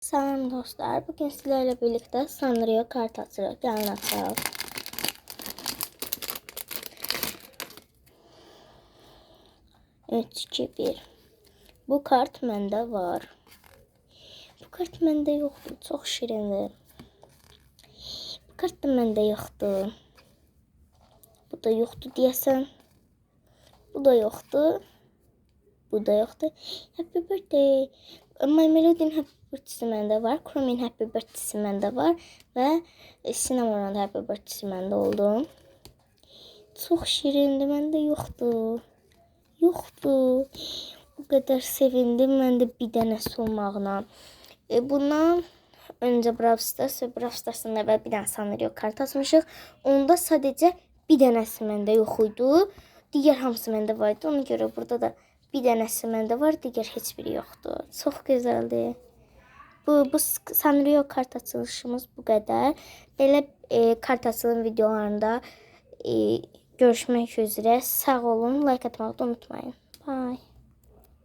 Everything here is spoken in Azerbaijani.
Salam dostlar, bugün sizlerle birlikte Sanrio kart açırıq. Gəlin açaq. 3, 2, 1. Bu kart məndə var. Bu kart məndə yoxdur, çox şirindir. Bu kart da məndə yoxdur. Bu da yoxdur deyəsən. Bu da yoxdur. Bu da yoxdur. Happy birthday. My Melody'nin Happy Birthday məndə var. Chrome'in Happy Birthday məndə var. Və Cinnamon'un Happy Birthday məndə oldu. Çox şirindir. Məndə yoxdur. Yoxdur. O qədər sevindim. Məndə bir dənəsi olmağına. Bundan öncə Brawl Stars və Brawl Stars'ın əvvəl bir dənə Sanrio kart açmışıq. Onda sadəcə bir dənəsi məndə yox idi. Digər hamısı məndə var idi. Ona görə burada da bir dənəsi məndə var, digər heç biri yoxdur. Çox gözəldir. Bu Sanrio kart açılışımız bu qədər. Belə kart açılım videolarında görüşmək üzrə. Sağ olun, like atmağı da unutmayın. Bye.